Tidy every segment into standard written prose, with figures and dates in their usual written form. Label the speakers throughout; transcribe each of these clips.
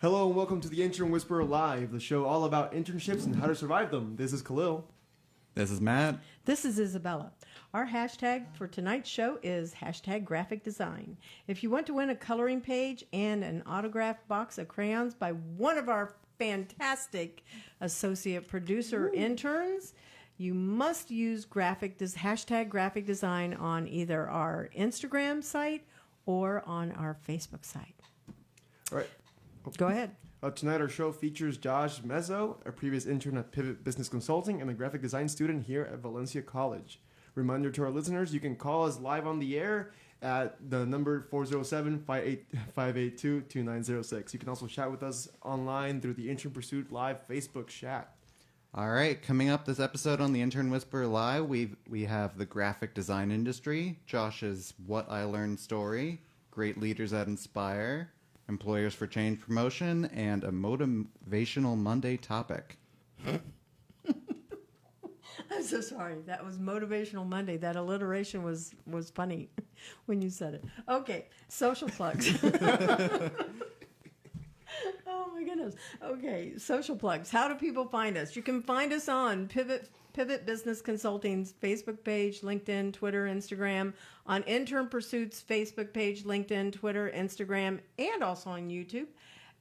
Speaker 1: Hello and welcome to the Intern Whisperer Live, the show all about internships and how to survive them. This is Khalil.
Speaker 2: This is Matt.
Speaker 3: This is Isabella. Our hashtag for tonight's show is hashtag graphic design. If you want to win a coloring page and an autographed box of crayons by one of our fantastic associate producer interns, you must use hashtag graphic design on either our Instagram site or on our Facebook site.
Speaker 1: All right.
Speaker 3: Go ahead.
Speaker 1: Tonight our show features Josh Mezo, a previous intern at Pivot Business Consulting and a graphic design student here at Valencia College. Reminder to our listeners, you can call us live on the air at the number 407-582-2906. You can also chat with us online through the Intern Pursuit Live Facebook chat.
Speaker 2: All right, coming up this episode on the Intern Whisperer Live, we have the graphic design industry, Josh's What I Learned story, great leaders that inspire, employers for change promotion, and a motivational Monday topic.
Speaker 3: I'm so sorry. That was Motivational Monday. That alliteration was funny when you said it. Okay, social plugs. Oh my goodness. Okay, social plugs. How do people find us? You can find us on Pivot Business Consulting's Facebook page, LinkedIn, Twitter, Instagram, on Intern Pursuit's Facebook page, LinkedIn, Twitter, Instagram, and also on YouTube,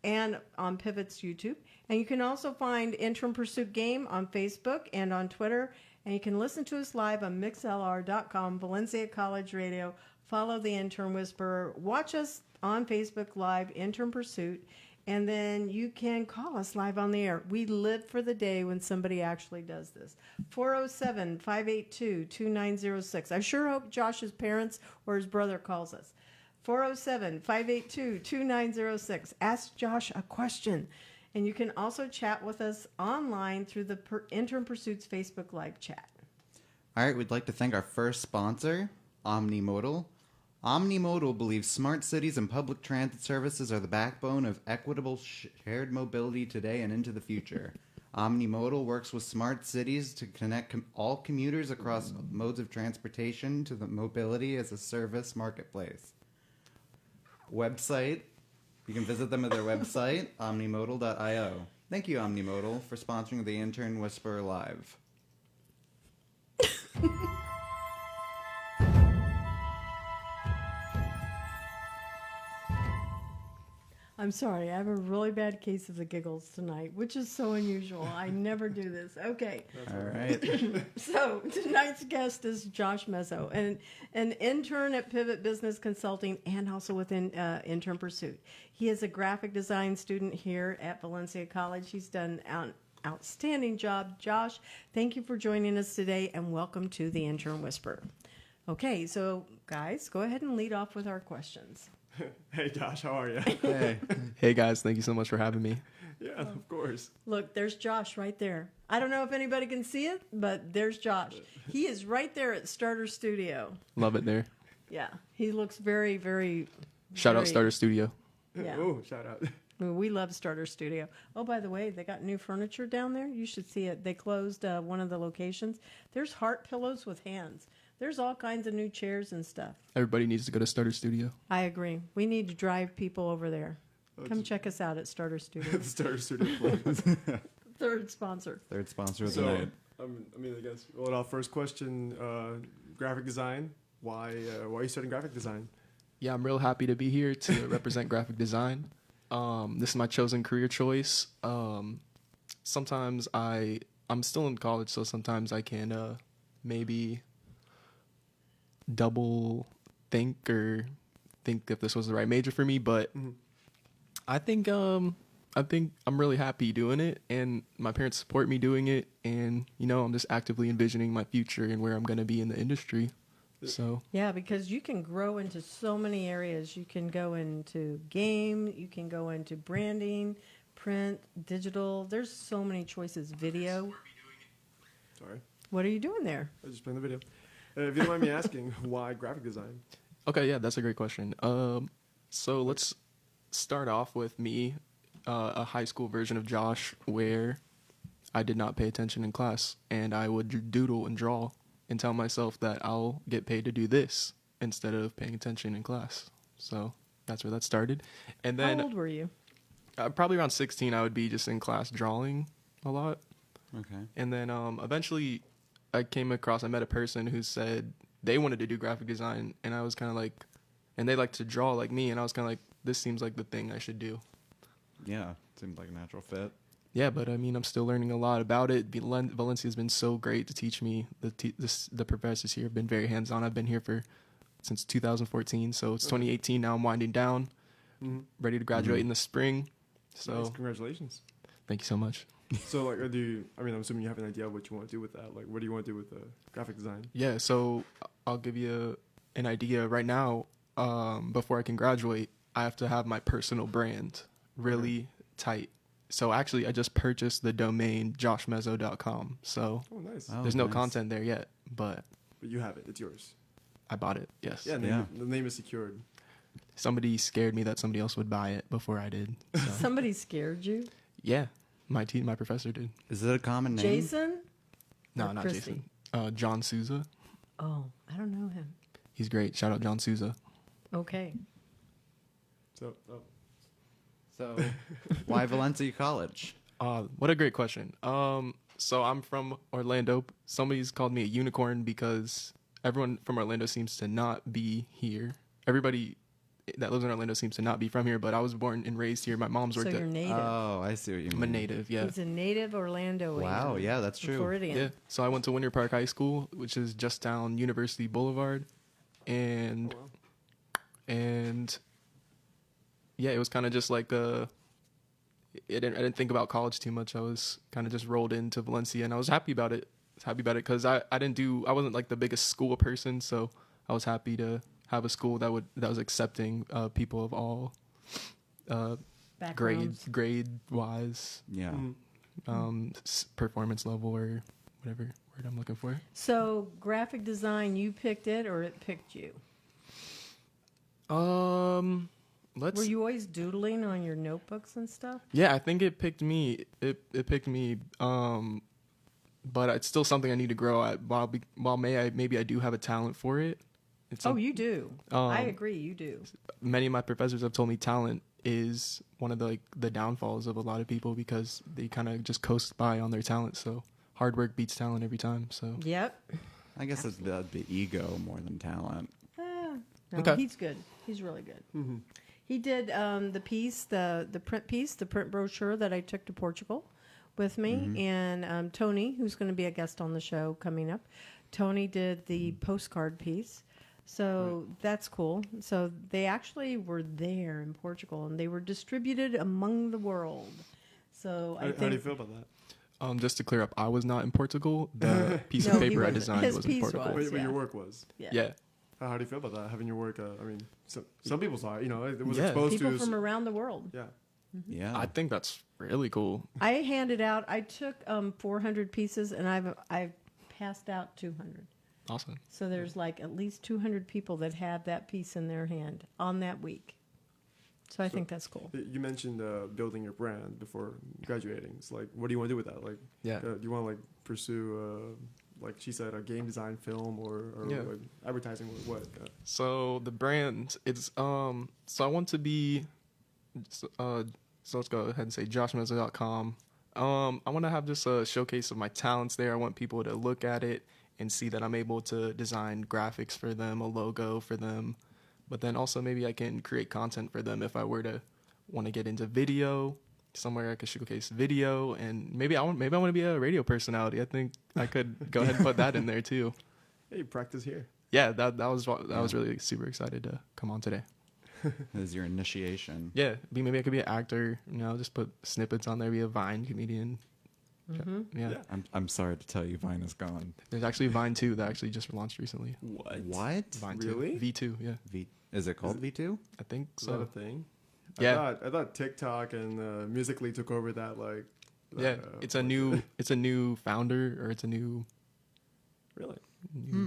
Speaker 3: and on Pivot's YouTube. And you can also find Intern Pursuit Game on Facebook and on Twitter. And you can listen to us live on mixlr.com, Valencia College Radio. Follow the Intern Whisperer. Watch us on Facebook Live, Intern Pursuit. And then you can call us live on the air. We live for the day when somebody actually does this. 407-582-2906. I sure hope Josh's parents or his brother calls us. 407-582-2906. Ask Josh a question. And you can also chat with us online through the Intern Pursuits Facebook Live chat.
Speaker 2: All right, we'd like to thank our first sponsor, Omnimodal. Omnimodal believes smart cities and public transit services are the backbone of equitable shared mobility today and into the future. Omnimodal works with smart cities to connect all commuters across modes of transportation to the mobility as a service marketplace. Website, you can visit them at their website, omnimodal.io. Thank you, Omnimodal, for sponsoring the Intern Whisperer Live.
Speaker 3: I'm sorry, I have a really bad case of the giggles tonight, which is so unusual. I never do this. Okay.
Speaker 2: All right.
Speaker 3: So tonight's guest is Josh Mezo, an intern at Pivot Business Consulting and also within Intern Pursuit. He is a graphic design student here at Valencia College. He's done an outstanding job. Josh, thank you for joining us today, and welcome to the Intern Whisperer. Okay, so guys, go ahead and lead off with our questions.
Speaker 1: Hey Josh, how are you?
Speaker 4: Hey guys, thank you so much for having me.
Speaker 1: Yeah, of course.
Speaker 3: Look, there's Josh right there. I don't know if anybody can see it, but there's Josh. He is right there at Starter Studio.
Speaker 4: Love it there.
Speaker 3: Yeah, he looks very, very...
Speaker 4: Shout out Starter Studio.
Speaker 3: Yeah.
Speaker 1: Oh, shout out.
Speaker 3: We love Starter Studio. Oh, by the way, they got new furniture down there. You should see it. They closed one of the locations. There's heart pillows with hands. There's all kinds of new chairs and stuff.
Speaker 4: Everybody needs to go to Starter Studio.
Speaker 3: I agree. We need to drive people over there. Come check us out at Starter Studio.
Speaker 1: Starter Studio.
Speaker 3: Third sponsor.
Speaker 2: Third sponsor of the
Speaker 1: So,
Speaker 2: night.
Speaker 1: I guess, first question, graphic design. Why are you studying graphic design?
Speaker 4: Yeah, I'm real happy to be here to represent graphic design. This is my chosen career choice. Sometimes I'm still in college, so sometimes I can maybe double think if this was the right major for me, but I think I'm really happy doing it, and my parents support me doing it, and I'm just actively envisioning my future and where I'm going to be in the industry. So
Speaker 3: yeah, because you can grow into so many areas. You can go into game, you can go into branding, print, digital. There's so many choices. Video.
Speaker 1: Sorry.
Speaker 3: What are you doing there?
Speaker 1: I was just playing the video. If you don't mind me asking, why graphic design?
Speaker 4: okay, yeah, that's a great question. So let's start off with me, a high school version of Josh, where I did not pay attention in class, and I would doodle and draw and tell myself that I'll get paid to do this instead of paying attention in class. So that's where that started. And then
Speaker 3: How old were you?
Speaker 4: probably around 16, I would be just in class drawing a lot.
Speaker 2: Okay.
Speaker 4: And then eventually I met a person who said they wanted to do graphic design, and I was kind of like, and they like to draw like me, and I was kind of like, this seems like the thing I should do.
Speaker 2: Yeah, seemed like a natural fit.
Speaker 4: Yeah, but I mean, I'm still learning a lot about it. Valencia has been so great to teach me. The professors here have been very hands-on. I've been here since 2014, so it's 2018 now. I'm winding down, ready to graduate in the spring. So
Speaker 1: Nice. Congratulations.
Speaker 4: thank you so much.
Speaker 1: So, like, I'm assuming you have an idea of what you want to do with that. Like, what do you want to do with graphic design?
Speaker 4: Yeah, so I'll give you an idea right now. Before I can graduate, I have to have my personal brand really tight. So actually, I just purchased the domain joshmezo.com. So
Speaker 1: Oh, nice.
Speaker 4: there's no content there yet, but
Speaker 1: But you have it. It's yours.
Speaker 4: I bought it. Yes.
Speaker 1: Yeah, the name is secured.
Speaker 4: Somebody scared me that somebody else would buy it before I did. So.
Speaker 3: Somebody scared you?
Speaker 4: Yeah, my professor did.
Speaker 2: Is it a common name?
Speaker 3: Jason?
Speaker 4: No,
Speaker 3: Or
Speaker 4: not
Speaker 3: Christy?
Speaker 4: Jason. John Souza.
Speaker 3: Oh, I don't know him.
Speaker 4: He's great. Shout out John Souza.
Speaker 3: Okay.
Speaker 1: So,
Speaker 2: So, why Valencia College?
Speaker 4: What a great question. So I'm from Orlando. Somebody's called me a unicorn because everyone from Orlando seems to not be here. Everybody that lives in Orlando seems to not be from here, but I was born and raised here. My mom's
Speaker 3: So
Speaker 4: worked
Speaker 3: you're
Speaker 4: at...
Speaker 3: native.
Speaker 2: Oh, I see what you mean.
Speaker 4: I'm a native, yeah.
Speaker 3: He's a native Orlandoian.
Speaker 2: Wow, yeah, that's true.
Speaker 3: Floridian.
Speaker 4: Yeah. So I went to Winter Park High School, which is just down University Boulevard. And...
Speaker 1: oh, wow.
Speaker 4: And yeah, it was kind of just like I didn't think about college too much. I was kind of just rolled into Valencia, and I was happy about it. Because I wasn't like the biggest school person, so I was happy to have a school that was accepting people of all
Speaker 3: Backgrounds.
Speaker 4: grade wise,
Speaker 2: Yeah.
Speaker 4: performance level, or whatever word I'm looking for.
Speaker 3: So graphic design, you picked it or it picked you? Were you always doodling on your notebooks and stuff?
Speaker 4: Yeah, I think it picked me. It picked me. But it's still something I need to grow at. While maybe I do have a talent for it.
Speaker 3: You do. I agree, you do.
Speaker 4: Many of my professors have told me talent is one of the downfalls of a lot of people because they kind of just coast by on their talent. So hard work beats talent every time. So
Speaker 3: Yep.
Speaker 2: I guess that'd be ego more than talent.
Speaker 3: No,
Speaker 4: Okay.
Speaker 3: he's good. He's really good. He did the piece, the print piece, the print brochure that I took to Portugal with me, and Tony, who's going to be a guest on the show coming up. Tony did the postcard piece. So that's cool. So they actually were there in Portugal, and they were distributed among the world. So I
Speaker 1: How
Speaker 3: think.
Speaker 1: do you feel about that?
Speaker 4: just to clear up, I was not in Portugal. The piece
Speaker 3: No,
Speaker 4: of
Speaker 3: he
Speaker 4: paper I
Speaker 3: wasn't.
Speaker 4: designed
Speaker 3: His
Speaker 4: was in
Speaker 3: piece
Speaker 4: Portugal.
Speaker 3: was.
Speaker 1: But
Speaker 3: yeah.
Speaker 1: your work was.
Speaker 4: Yeah.
Speaker 1: How do you feel about that? Having your work, some people saw it, it was
Speaker 4: Yeah.
Speaker 1: exposed
Speaker 3: People
Speaker 1: to...
Speaker 3: from around the world.
Speaker 1: Yeah.
Speaker 2: Yeah.
Speaker 4: I think that's really cool.
Speaker 3: I handed out. I took 400 pieces, and I've passed out 200.
Speaker 4: Awesome.
Speaker 3: So there's like at least 200 people that have that piece in their hand on that week. So I think that's cool.
Speaker 1: You mentioned building your brand before graduating. It's like, what do you want to do with that? Like,
Speaker 4: Yeah.
Speaker 1: do you want to pursue, like she said, a game design film or
Speaker 4: Yeah.
Speaker 1: like advertising or what?
Speaker 4: So the brand, it's so I want to be so let's go ahead and say joshmezo.com. I want to have just a showcase of my talents there. I want people to look at it and see that I'm able to design graphics for them, a logo for them, but then also maybe I can create content for them if I were to want to get into video, somewhere I could showcase video, and maybe I want to be a radio personality. I think I could go ahead and put that in there too.
Speaker 1: Hey, practice here.
Speaker 4: Yeah, that was really super excited to come on today.
Speaker 2: As your initiation.
Speaker 4: Yeah, maybe I could be an actor. Just put snippets on there. Be a Vine comedian. Yeah.
Speaker 2: I'm sorry to tell you, Vine is gone.
Speaker 4: There's actually Vine 2 that actually just launched recently.
Speaker 2: What?
Speaker 4: Vine
Speaker 1: Really?
Speaker 4: 2. V2, yeah.
Speaker 2: Is it called V2?
Speaker 4: I think
Speaker 1: Is that a
Speaker 4: so.
Speaker 1: thing?
Speaker 4: Yeah.
Speaker 1: I thought TikTok and Musical.ly took over that. Like,
Speaker 4: Yeah, it's a new founder, or it's a new
Speaker 1: really.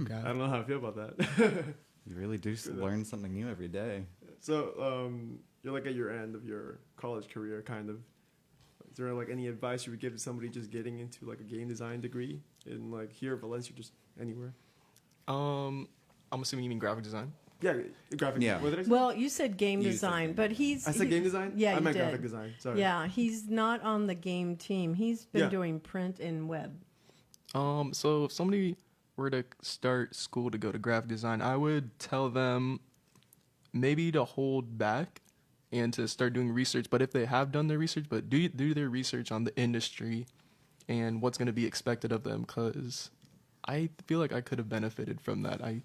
Speaker 4: guy.
Speaker 1: I don't know how I feel about that.
Speaker 2: You really do learn something new every day.
Speaker 1: So, you're like at your end of your college career, kind of. Is there like any advice you would give to somebody just getting into like a game design degree in like here, Valencia, just anywhere?
Speaker 4: I'm assuming you mean graphic design.
Speaker 1: Yeah, graphic.
Speaker 2: Yeah.
Speaker 1: What did I say?
Speaker 3: Well, you said game
Speaker 2: You said
Speaker 3: design,
Speaker 2: game
Speaker 3: but he's...
Speaker 1: I said game design?
Speaker 3: Yeah,
Speaker 1: I
Speaker 3: you
Speaker 1: meant
Speaker 3: did.
Speaker 1: graphic design. Sorry.
Speaker 3: Yeah, he's not on the game team. He's been
Speaker 1: Yeah.
Speaker 3: doing print and web.
Speaker 4: So if somebody were to start school to go to graphic design, I would tell them maybe to hold back and to start doing research. But if they have done their research, but do their research on the industry and what's going to be expected of them, because I feel like I could have benefited from that. I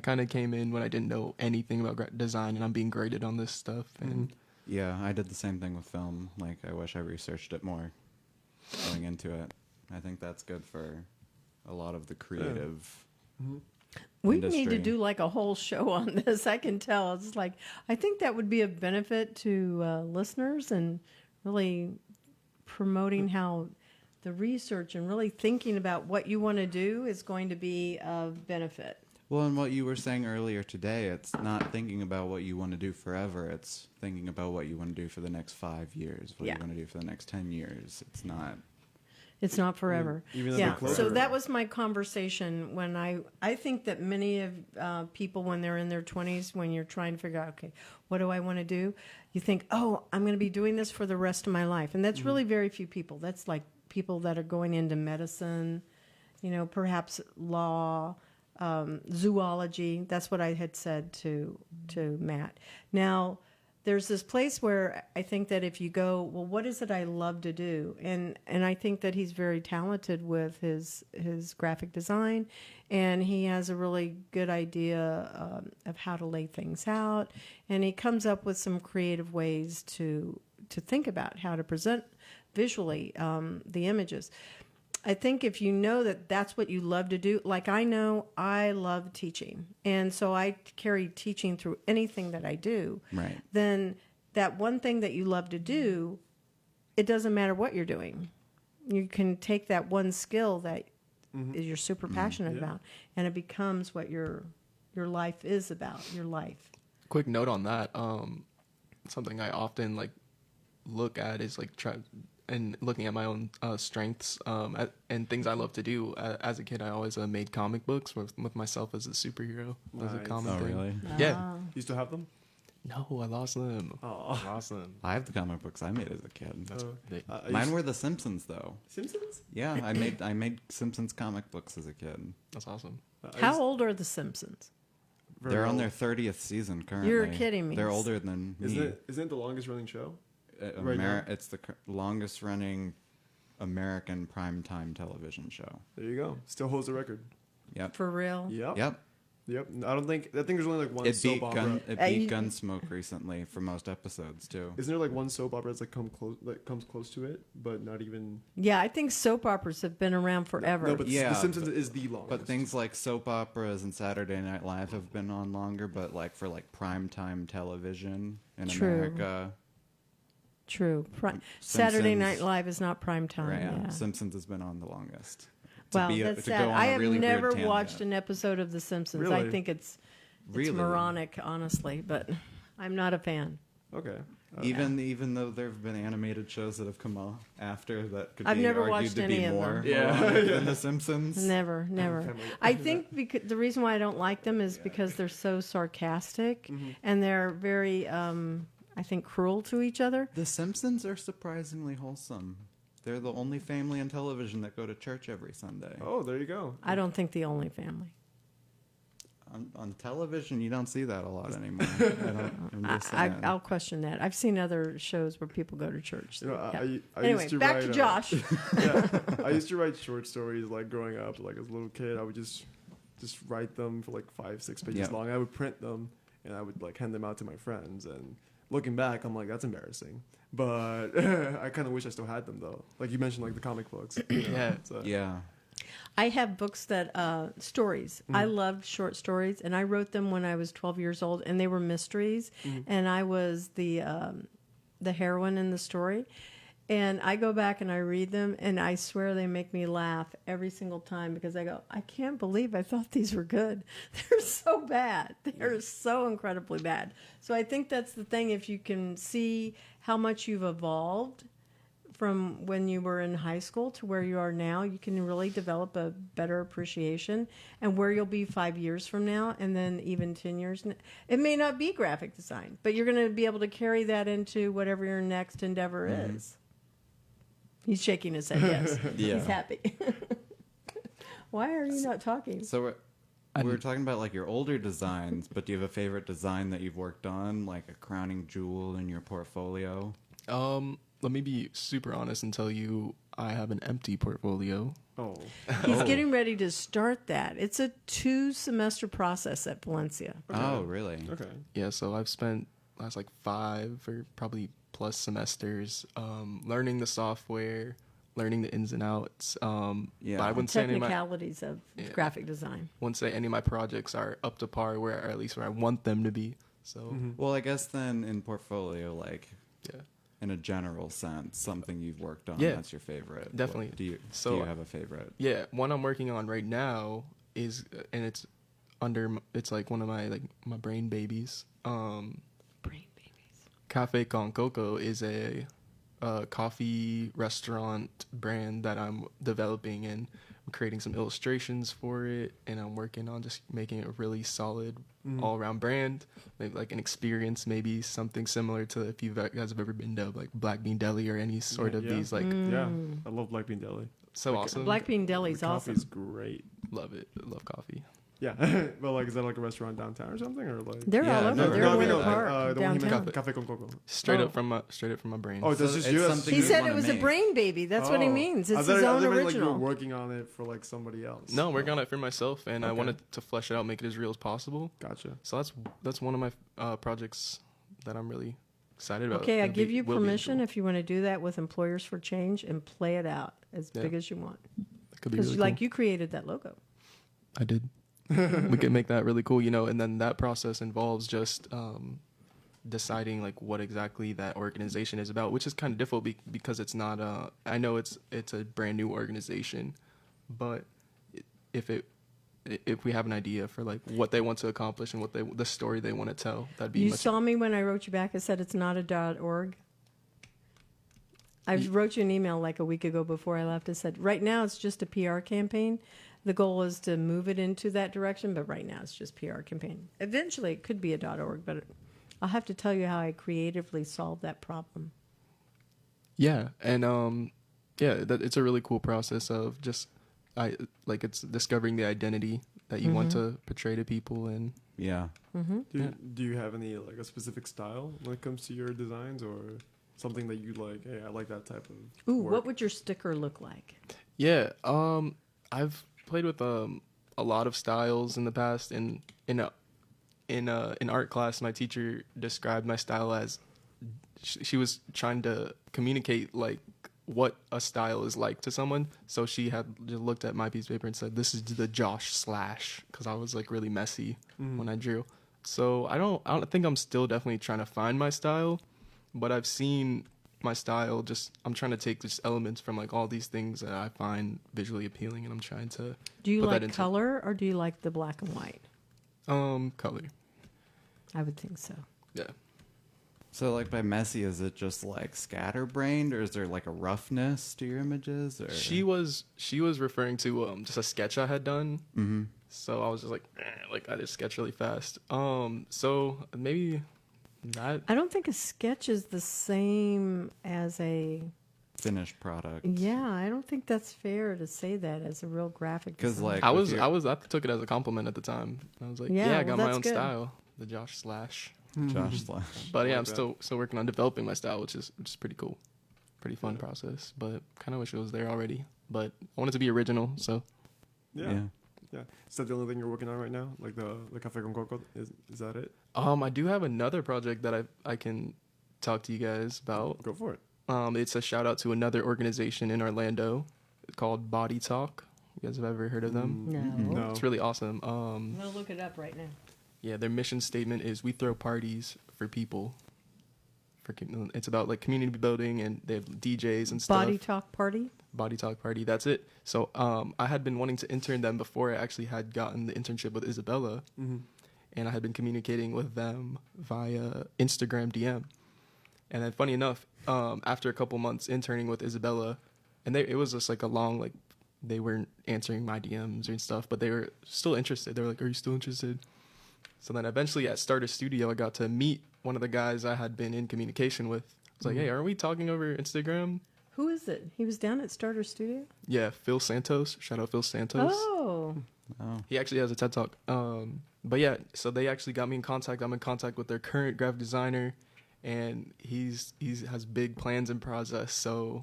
Speaker 4: kind of came in when I didn't know anything about design, and I'm being graded on this stuff. And
Speaker 2: Yeah, I did the same thing with film. Like, I wish I researched it more going into it. I think that's good for a lot of the creative
Speaker 3: We need to
Speaker 2: industry.
Speaker 3: do like a whole show on this. I can tell. It's like, I think that would be a benefit to listeners and really promoting how the research and really thinking about what you want to do is going to be of benefit.
Speaker 2: Well, and what you were saying earlier today, it's not thinking about what you want to do forever. It's thinking about what you want to do for the next 5 years, what
Speaker 3: Yeah.
Speaker 2: you want to do for the next 10 years. It's not...
Speaker 3: It's not forever.
Speaker 1: Even though
Speaker 3: Yeah.
Speaker 1: they're closer.
Speaker 3: So that was my conversation when I think that many of people when they're in their 20s, when you're trying to figure out, okay, what do I want to do? You think, oh, I'm going to be doing this for the rest of my life. And that's really very few people. That's like people that are going into medicine, perhaps law, zoology. That's what I had said to Matt. Now, there's this place where I think that if you go, well, what is it I love to do? And I think that he's very talented with his graphic design, and he has a really good idea of how to lay things out, and he comes up with some creative ways to think about how to present visually the images. I think if you know that that's what you love to do, like I know I love teaching, and so I carry teaching through anything that I do,
Speaker 2: Right.
Speaker 3: then that one thing that you love to do, it doesn't matter what you're doing. You can take that one skill that you're super passionate about, and it becomes what your life is about, your life.
Speaker 4: quick note on that. Something I often look at is and looking at my own strengths and things I love to do. As a kid, I always made comic books with myself as a superhero. As a
Speaker 1: Nice.
Speaker 4: comic
Speaker 2: Oh,
Speaker 4: thing.
Speaker 2: really?
Speaker 4: Yeah.
Speaker 1: You still have them?
Speaker 4: No, I lost them.
Speaker 1: Oh.
Speaker 4: I lost them.
Speaker 2: I have the comic books I made as a kid.
Speaker 4: They-
Speaker 2: Mine were The Simpsons, though.
Speaker 1: Simpsons?
Speaker 2: Yeah, I made Simpsons comic books as a kid.
Speaker 4: That's awesome.
Speaker 3: How old are the Simpsons?
Speaker 2: They're on their 30th season currently.
Speaker 3: You're kidding me.
Speaker 2: They're older than me.
Speaker 1: Isn't it the longest running show?
Speaker 2: Ameri-
Speaker 1: now?
Speaker 2: It's the longest running American primetime television show.
Speaker 1: There you go. Still holds the record.
Speaker 2: Yep.
Speaker 3: For real?
Speaker 1: Yep.
Speaker 2: Yep.
Speaker 1: Yep. I think there's only one
Speaker 2: It
Speaker 1: soap
Speaker 2: beat
Speaker 1: opera.
Speaker 3: you-
Speaker 2: Gunsmoke recently for most episodes too.
Speaker 1: Isn't there one soap opera that's comes close to it, but not even?
Speaker 3: Yeah, I think soap operas have been around forever.
Speaker 1: No, but
Speaker 2: Yeah,
Speaker 1: The Simpsons is the longest.
Speaker 2: But things like soap operas and Saturday Night Live have been on longer, but for primetime television in
Speaker 3: True.
Speaker 2: America.
Speaker 3: True.
Speaker 2: Simpsons-
Speaker 3: Saturday Night Live is not prime time.
Speaker 2: Right,
Speaker 3: Yeah.
Speaker 2: Simpsons has been on the longest.
Speaker 3: Well,
Speaker 2: to
Speaker 3: that's
Speaker 2: go
Speaker 3: sad.
Speaker 2: on
Speaker 3: I
Speaker 2: a
Speaker 3: have
Speaker 2: really
Speaker 3: never
Speaker 2: weird tangent.
Speaker 3: watched an episode of The Simpsons. I
Speaker 1: Really?
Speaker 3: think it's
Speaker 2: Really?
Speaker 3: moronic, honestly, but I'm not a fan.
Speaker 1: Okay.
Speaker 2: Even though there have been animated shows that have come out after that could
Speaker 3: I've
Speaker 2: be
Speaker 3: never
Speaker 2: argued
Speaker 3: watched
Speaker 2: to
Speaker 3: any
Speaker 2: be
Speaker 3: of
Speaker 2: more
Speaker 3: them.
Speaker 1: Yeah.
Speaker 2: moronic than The Simpsons.
Speaker 3: Never. I think the reason why I don't like them is because they're so sarcastic and they're very, I think, cruel to each other.
Speaker 2: The Simpsons are surprisingly wholesome. They're the only family on television that go to church every Sunday.
Speaker 1: Oh, there you go.
Speaker 3: I don't think the only family.
Speaker 2: On television, you don't see that a lot anymore. I'm just saying.
Speaker 3: I'll question that. I've seen other shows where people go to church.
Speaker 1: You know,
Speaker 3: Yeah.
Speaker 1: I
Speaker 3: Anyway,
Speaker 1: used to
Speaker 3: back
Speaker 1: write,
Speaker 3: to Josh.
Speaker 1: Yeah, I used to write short stories growing up. As a little kid, I would just write them for 5-6 pages
Speaker 2: Yeah.
Speaker 1: long. I would print them and I would hand them out to my friends. And looking back, I'm like, that's embarrassing. But I kind of wish I still had them though. Like you mentioned, the comic books.
Speaker 4: Yeah.
Speaker 1: So,
Speaker 2: Yeah.
Speaker 3: I have books that stories. I loved short stories, and I wrote them when I was 12 years old, and they were mysteries, and I was the heroine in the story. And I go back and I read them, and I swear they make me laugh every single time because I go, I can't believe I thought these were good. They're so bad. They're so incredibly bad. So I think that's the thing. If you can see how much you've evolved from when you were in high school to where you are now, you can really develop a better appreciation and where you'll be 5 years from now, and then even 10 years. It may not be graphic design, but you're going to be able to carry that into whatever your next endeavor is. He's shaking his head, yes.
Speaker 2: Yeah.
Speaker 3: He's happy. Why are you not talking?
Speaker 2: So we were talking about like your older designs, but do you have a favorite design that you've worked on, like a crowning jewel in your portfolio?
Speaker 4: Let me be super honest and tell you I have an empty portfolio.
Speaker 1: Oh.
Speaker 3: He's getting ready to start that. It's a 2-semester process at Valencia.
Speaker 1: Okay.
Speaker 2: Oh, really?
Speaker 1: Okay.
Speaker 4: Yeah, so I've spent last like 5 or probably plus semesters learning the software, learning the ins and outs.
Speaker 2: Yeah.
Speaker 4: But I wouldn't say any of my,
Speaker 3: Technicalities of graphic design.
Speaker 4: wouldn't say any of my projects are up to par where, or at least where I want them to be. So
Speaker 2: Well, I guess then in portfolio, like
Speaker 4: yeah.
Speaker 2: in a general sense, something you've worked on
Speaker 4: Yeah.
Speaker 2: that's your favorite.
Speaker 4: Definitely.
Speaker 2: Do you
Speaker 4: So-
Speaker 2: have a favorite?
Speaker 4: Yeah, one I'm working on right now is, and it's it's like one of my brain babies.
Speaker 3: Brain babies.
Speaker 4: Cafe Con Coco is a coffee restaurant brand that I'm developing, and I'm creating some illustrations for it, and I'm working on just making it a really solid all-around brand, maybe like an experience, maybe something similar to if you guys have ever been to like Black Bean Deli or any sort of
Speaker 1: Yeah.
Speaker 4: these like
Speaker 1: Yeah. I love Black Bean Deli.
Speaker 4: so awesome.
Speaker 3: Black Bean Deli's
Speaker 1: The
Speaker 3: awesome.
Speaker 1: coffee's great.
Speaker 4: Love it. I love coffee.
Speaker 1: Yeah. But like, is that like a restaurant downtown or something? Or like.
Speaker 3: They're
Speaker 2: Yeah,
Speaker 3: all over.
Speaker 2: no,
Speaker 3: They're
Speaker 2: no,
Speaker 3: in
Speaker 2: I mean,
Speaker 3: Winter
Speaker 2: no,
Speaker 3: Park,
Speaker 1: the one he
Speaker 3: downtown.
Speaker 1: made, Cafe Con Coco.
Speaker 4: Straight
Speaker 3: Oh.
Speaker 4: up from my brain.
Speaker 1: Oh, that's
Speaker 2: So
Speaker 1: just
Speaker 2: it's
Speaker 1: you.
Speaker 2: something
Speaker 3: He
Speaker 2: you
Speaker 3: said
Speaker 2: wanna
Speaker 3: it was a
Speaker 2: make.
Speaker 3: brain baby. That's what he
Speaker 1: Oh.
Speaker 3: means.
Speaker 1: I
Speaker 3: It's
Speaker 1: thought
Speaker 3: his
Speaker 1: I
Speaker 3: own
Speaker 1: thought like you
Speaker 3: original.
Speaker 1: were working on it for like somebody else.
Speaker 4: No, working on it for myself, and I
Speaker 1: Okay.
Speaker 4: wanted to flesh it out, make it as real as possible.
Speaker 1: Gotcha.
Speaker 4: So that's one of my projects that I'm really excited about.
Speaker 3: Okay, I
Speaker 4: It'll
Speaker 3: give
Speaker 4: be-
Speaker 3: you
Speaker 4: will be
Speaker 3: permission
Speaker 4: cool.
Speaker 3: if you want to do that with Employers for Change and play it out as
Speaker 4: Yeah.
Speaker 3: big as you want.
Speaker 4: It could be
Speaker 3: Because
Speaker 4: really
Speaker 3: like
Speaker 4: cool.
Speaker 3: you created that logo.
Speaker 4: I did. We could make that really cool, and then that process involves just deciding like what exactly that organization is about, which is kind of difficult because it's not I know it's a brand new organization, but if we have an idea for like what they want to accomplish and the story they want to tell, that'd be
Speaker 3: You
Speaker 4: much.
Speaker 3: saw me when I wrote you back. I said it's not a .org. I wrote you an email like a week ago before I left. I said, right now it's just a PR campaign. The goal is to move it into that direction, but right now it's just PR campaign. Eventually it could be a .org, but I'll have to tell you how I creatively solved that problem.
Speaker 4: Yeah, and it's a really cool process of just it's discovering the identity that you want to portray to people, and
Speaker 2: Yeah.
Speaker 1: Do you have any like a specific style when it comes to your designs, or something that you like? Hey, I like that type of.
Speaker 3: Ooh,
Speaker 1: work.
Speaker 3: what would your sticker look like?
Speaker 4: yeah, I've played with a lot of styles in the past. In art class, my teacher described my style as she was trying to communicate like what a style is like to someone. So she had just looked at my piece of paper and said, "This is the Josh slash," because I was like really messy when I drew. So I don't think I'm still definitely trying to find my style, but I've seen my style. I'm trying to take just elements from like all these things that I find visually appealing, and I'm trying to
Speaker 3: Do you
Speaker 4: put that
Speaker 3: like
Speaker 4: into
Speaker 3: color or do you like the black and white?
Speaker 4: color.
Speaker 3: I would think so.
Speaker 4: Yeah.
Speaker 2: So, like, by messy, is it just like scatterbrained, or is there like a roughness to your images? Or
Speaker 4: She was referring to just a sketch I had done.
Speaker 2: Mm-hmm.
Speaker 4: So I was just like I just sketch really fast. So maybe that.
Speaker 3: I don't think a sketch is the same as a.
Speaker 2: finished product.
Speaker 3: Yeah, I don't think that's fair to say that as a real graphic.
Speaker 2: 'Cause,
Speaker 3: design.
Speaker 2: like,
Speaker 4: I
Speaker 2: with
Speaker 4: was
Speaker 2: your-
Speaker 4: I took it as a compliment at the time. I was like,
Speaker 3: Yeah,
Speaker 4: yeah, I
Speaker 3: well,
Speaker 4: got my
Speaker 3: that's
Speaker 4: own
Speaker 3: good.
Speaker 4: style, the Josh slash.
Speaker 2: Josh Slash.
Speaker 4: But yeah,
Speaker 1: like
Speaker 4: I'm
Speaker 1: that.
Speaker 4: still working on developing my style, which is pretty cool, pretty fun
Speaker 1: Yeah.
Speaker 4: process. But kind of wish it was there already. But I wanted to be original, so
Speaker 1: Yeah. Is that the only thing you're working on right now? Like the Café con Coco? Is that it?
Speaker 4: I do have another project that I can talk to you guys about.
Speaker 1: Go for it.
Speaker 4: It's a shout out to another organization in Orlando called Body Talk. You guys have ever heard of them?
Speaker 3: No.
Speaker 1: No.
Speaker 4: It's really awesome.
Speaker 3: I'm gonna look it up right now.
Speaker 4: Yeah, their mission statement is we throw parties for people. It's about like community building, and they have DJs and stuff.
Speaker 3: Body Talk Party.
Speaker 4: Body Talk Party. That's it. So I had been wanting to intern them before I actually had gotten the internship with Isabella, and I had been communicating with them via Instagram DM. And then funny enough, after a couple months interning with Isabella, and it was just like a long, like, they weren't answering my DMs and stuff, but they were still interested. They were like, are you still interested? So then eventually at Starter Studio, I got to meet one of the guys I had been in communication with. I was like, hey, aren't we talking over Instagram?
Speaker 3: Who is it? He was down at Starter Studio?
Speaker 4: Yeah, Phil Santos. Shout out Phil Santos.
Speaker 3: Oh.
Speaker 4: He actually has a TED Talk. But yeah, so they actually got me in contact. I'm in contact with their current graphic designer, and he has big plans in process. So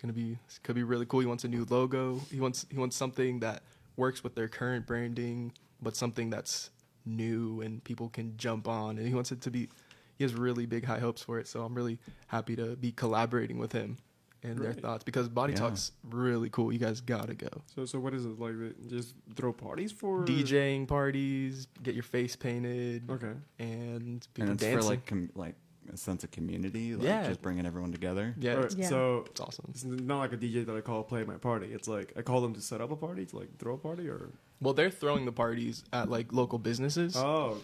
Speaker 4: it could be really cool. He wants a new logo. He wants something that works with their current branding, but something that's new and people can jump on. And he wants it to be. He has really big high hopes for it. So I'm really happy to be collaborating with him and their thoughts, because Body Talk's really cool. You guys gotta go.
Speaker 1: So what is it like? Just throw parties for
Speaker 4: DJing parties, get your face painted.
Speaker 1: Okay.
Speaker 4: And people
Speaker 2: And it's
Speaker 4: dancing.
Speaker 2: for like a sense of community, like
Speaker 4: Yeah.
Speaker 2: just bringing everyone together.
Speaker 4: Yeah,
Speaker 1: Alright,
Speaker 3: Yeah.
Speaker 1: So
Speaker 4: it's awesome.
Speaker 1: it's not like a DJ that I call play at my party. It's like I call them to set up a party, to like throw a party, or
Speaker 4: Well, they're throwing the parties at like local businesses
Speaker 1: oh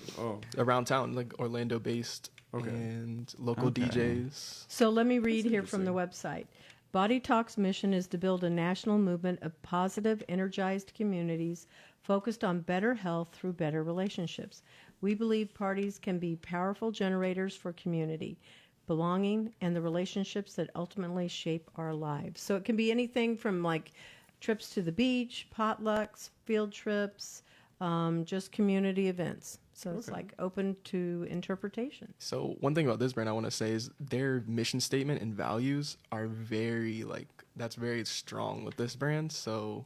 Speaker 4: around town, like Orlando based,
Speaker 1: Okay.
Speaker 4: and local
Speaker 2: Okay.
Speaker 4: DJs.
Speaker 3: So let me read
Speaker 1: That's
Speaker 3: here from the website. Body Talk's mission is to build a national movement of positive, energized communities focused on better health through better relationships. We believe parties can be powerful generators for community, belonging, and the relationships that ultimately shape our lives. So it can be anything from like trips to the beach, potlucks, field trips, just community events. So it's like open to interpretation.
Speaker 4: So one thing about this brand I want to say is their mission statement and values are very that's very strong with this brand. So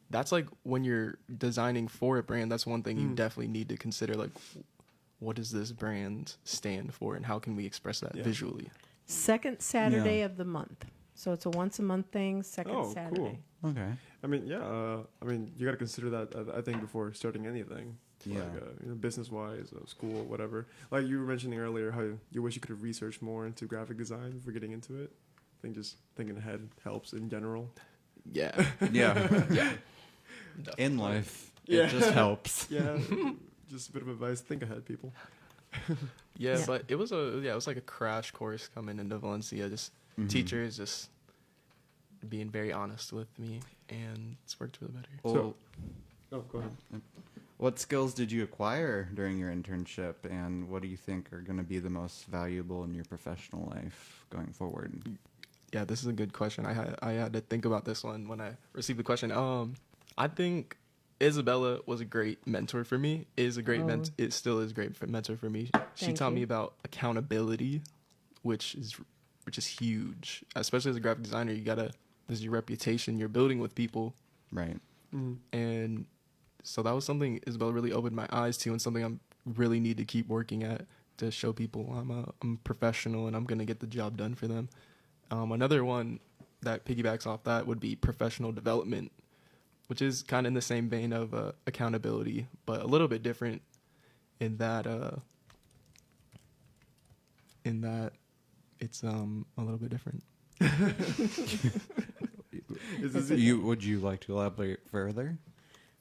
Speaker 4: that's like when you're designing for a brand, that's one thing you definitely need to consider. Like, what does this brand stand for, and how can we express that visually?
Speaker 3: Second Saturday of the month. So it's a once a month thing, second
Speaker 1: Oh,
Speaker 3: Saturday.
Speaker 1: cool.
Speaker 2: Okay.
Speaker 1: I mean, you got to consider that. I think before starting anything,
Speaker 2: Yeah.
Speaker 1: like, business wise, school, whatever. Like you were mentioning earlier, how you wish you could have researched more into graphic design before getting into it. I think just thinking ahead helps in general.
Speaker 4: Yeah.
Speaker 2: Yeah.
Speaker 4: Yeah.
Speaker 2: In life,
Speaker 1: Yeah.
Speaker 2: it just helps.
Speaker 1: Yeah, just a bit of advice. Think ahead, people.
Speaker 4: Yeah,
Speaker 3: Yeah.
Speaker 4: but it was like a crash course coming into Valencia. Just teachers just being very honest with me, and it's worked for the better.
Speaker 2: Well,
Speaker 1: Oh, go ahead.
Speaker 2: what skills did you acquire during your internship, and what do you think are going to be the most valuable in your professional life going forward?
Speaker 4: Yeah, this is a good question. I had to think about this one when I received the question. I think Isabella was a great mentor for me. It still is a great mentor for me. She
Speaker 3: Thank
Speaker 4: taught me
Speaker 3: you.
Speaker 4: about accountability, which is huge. Especially as a graphic designer, this is your reputation you're building with people,
Speaker 2: Right.
Speaker 4: and so that was something Isabella really opened my eyes to, and something I really need to keep working at to show people I'm a professional and I'm gonna get the job done for them. Another one that piggybacks off that would be professional development, which is kind of in the same vein of accountability, but a little bit different in that it's a little bit different.
Speaker 2: Would you like to elaborate further?